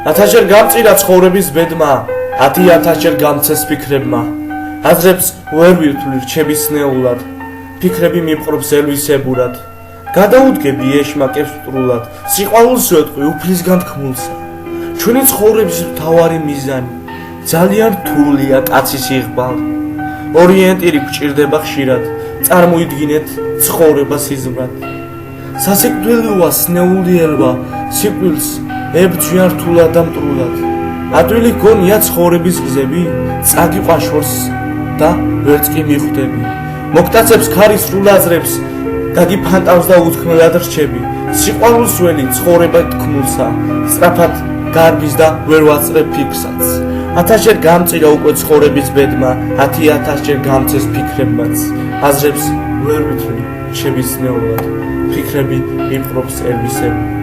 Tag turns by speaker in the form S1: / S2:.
S1: ათასჯერ გამწირა ცხოვრების ბედმა, 10,000-ჯერ გამცეს ფიქრებმა. აზრებს ვერ ვირთვლი რჩებისნეულად, ფიქრები მიპყრობს ელვისებურად. გადაუდგები ეშმაკებს მტრულად, სიყვარულს ვეტყვი უფლისგან თქმულსა. ჩვენი ცხოვრების მთავარი მიზანი ძალიან რთულია კაცის იღბალი. ორიენტირი გვჭირდება ხშირად, წარმოიდგინეთ ცხოვრება სიზმრად. სასიკვდილოა სნეული ელვა, სიკვდილს ებრძვიან რთულად და მტრულად. ადვილი გონია ცხოვრების გზები, წაგიყვაშორს და ვერც კი მიხვდები. მოგტაცებს ქარის სრულ აზრებს, გაგიფანტავს და უთქმელად რჩები. სიყვარულს ველი ცხოვრება თქმულსა, სწრაფად გარბის და ვერ ვაწრებ ფიქრსაც. 1000-ჯერ გამწირა უკვე ცხოვრების ბედმა, 10,000-ჯერ გამცეს ფიქრებმაც. აზრებს ვერ ვითვლი რჩებისნეულად, ფიქრები მიპყრობს ელვისებურად.